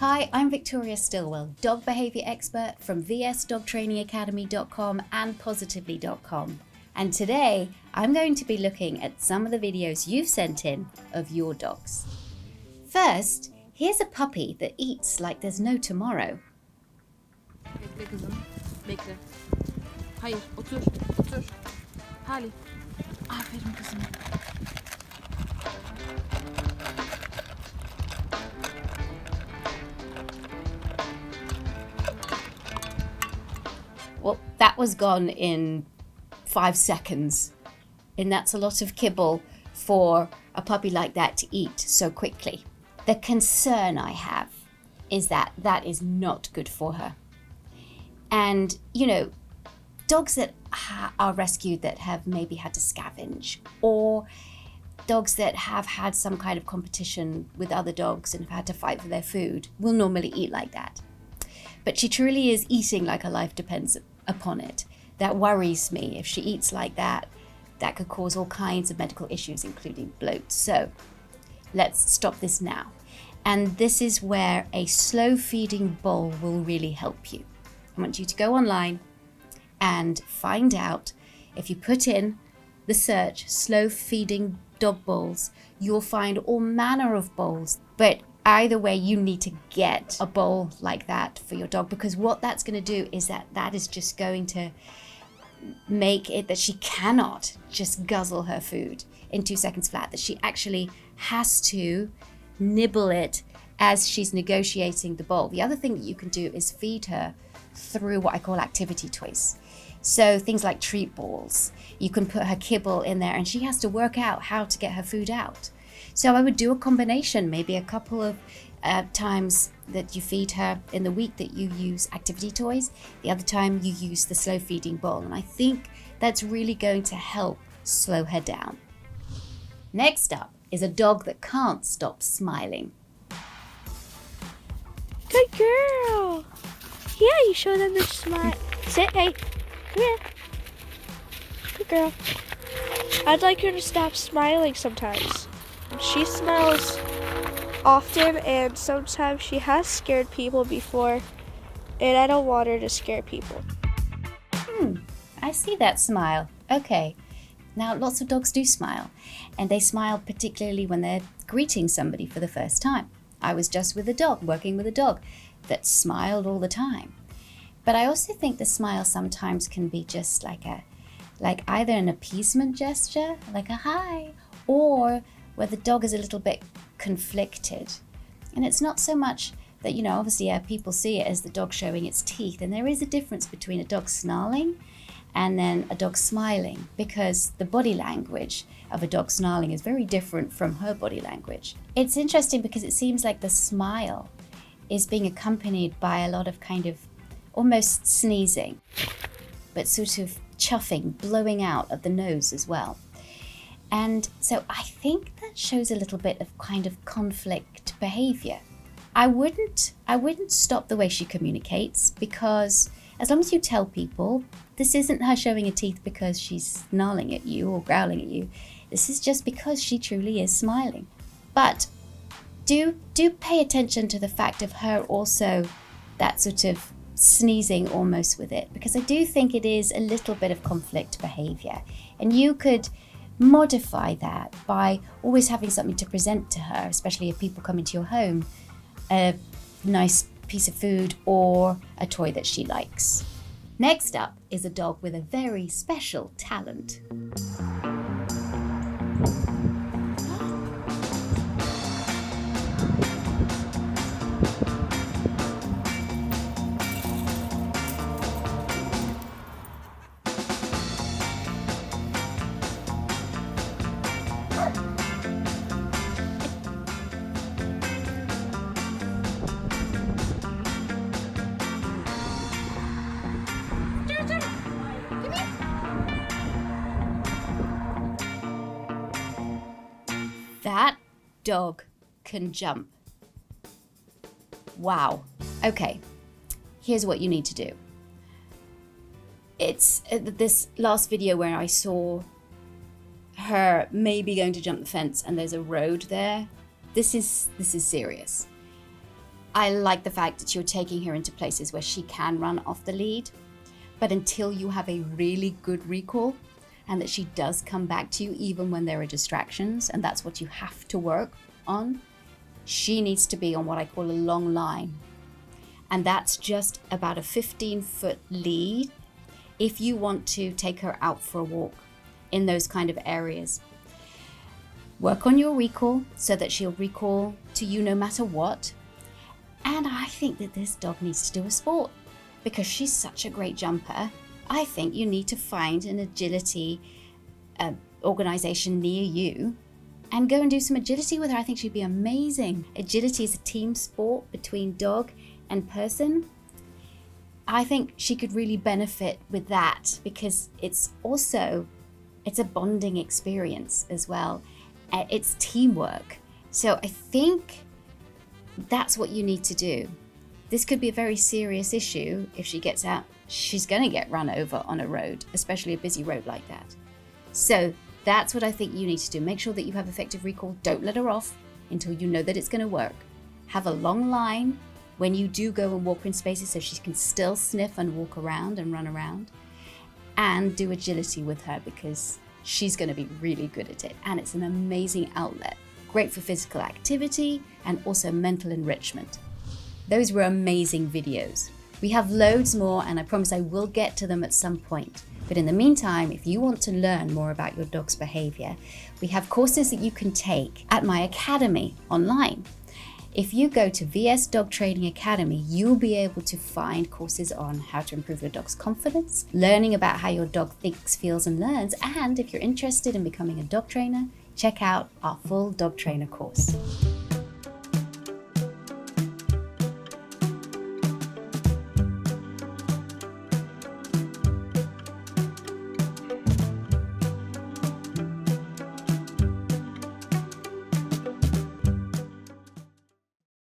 Hi, I'm Victoria Stilwell, dog behavior expert from vsdogtrainingacademy.com and positively.com. And today, I'm going to be looking at some of the videos you've sent in of your dogs. First, here's a puppy that eats like there's no tomorrow. Bekle kızım, bekle. Hayır, otur, otur. Hali, aferin kızım. Well, that was gone in 5 seconds. And that's a lot of kibble for a puppy like that to eat so quickly. The concern I have is that that is not good for her. And, you know, dogs that are rescued that have maybe had to scavenge, or dogs that have had some kind of competition with other dogs and have had to fight for their food will normally eat like that. But she truly is eating like her life depends upon it. That worries me. If she eats like that, that could cause all kinds of medical issues, including bloat. So let's stop this now. And this is where a slow feeding bowl will really help you. I want you to go online and find out, if you put in the search slow feeding dog bowls, you'll find all manner of bowls. But either way, you need to get a bowl like that for your dog, because what that's going to do is that is just going to make it that she cannot just guzzle her food in 2 seconds flat, that she actually has to nibble it as she's negotiating the bowl. The other thing that you can do is feed her through what I call activity toys. So things like treat balls. You can put her kibble in there and she has to work out how to get her food out. So I would do a combination, maybe a couple of times that you feed her in the week that you use activity toys. The other time you use the slow feeding bowl. And I think that's really going to help slow her down. Next up is a dog that can't stop smiling. Good girl. Yeah, you show them the smile. Sit, hey. Come here. Good girl. I'd like her to stop smiling sometimes. She smiles often, and sometimes she has scared people before, and I don't want her to scare people. I see that smile. Okay. Now, lots of dogs do smile, and they smile particularly when they're greeting somebody for the first time. I was just with a dog, working with a dog that smiled all the time. But I also think the smile sometimes can be just like either an appeasement gesture, like a hi, or where the dog is a little bit conflicted. And it's not so much that, you know, obviously people see it as the dog showing its teeth. And there is a difference between a dog snarling and then a dog smiling, because the body language of a dog snarling is very different from her body language. It's interesting because it seems like the smile is being accompanied by a lot of kind of almost sneezing, but sort of chuffing, blowing out of the nose as well. And so I think that shows a little bit of kind of conflict behavior. I wouldn't stop the way she communicates, because as long as you tell people this isn't her showing her teeth because she's snarling at you or growling at you, this is just because she truly is smiling. But do pay attention to the fact of her also that sort of sneezing almost with it, because I do think it is a little bit of conflict behavior, and you could modify that by always having something to present to her, especially if people come into your home, a nice piece of food or a toy that she likes. Next up is a dog with a very special talent. That dog can jump. Wow. Okay, here's what you need to do. It's this last video where I saw her maybe going to jump the fence and there's a road there. This is serious. I like the fact that you're taking her into places where she can run off the lead, but until you have a really good recall and that she does come back to you even when there are distractions, and that's what you have to work on, she needs to be on what I call a long line. And that's just about a 15-foot lead if you want to take her out for a walk in those kind of areas. Work on your recall so that she'll recall to you no matter what. And I think that this dog needs to do a sport because she's such a great jumper. I think you need to find an agility organization near you and go and do some agility with her. I think she'd be amazing. Agility is a team sport between dog and person. I think she could really benefit with that because it's a bonding experience as well. It's teamwork. So I think that's what you need to do. This could be a very serious issue if she gets out. She's going to get run over on a road, especially a busy road like that. So that's what I think you need to do. Make sure that you have effective recall. Don't let her off until you know that it's going to work. Have a long line when you do go and walk in spaces so she can still sniff and walk around and run around. And do agility with her because she's going to be really good at it. And it's an amazing outlet. Great for physical activity and also mental enrichment. Those were amazing videos. We have loads more and I promise I will get to them at some point. But in the meantime, if you want to learn more about your dog's behavior, we have courses that you can take at my academy online. If you go to VS Dog Training Academy, you'll be able to find courses on how to improve your dog's confidence, learning about how your dog thinks, feels, and learns. And if you're interested in becoming a dog trainer, check out our full dog trainer course.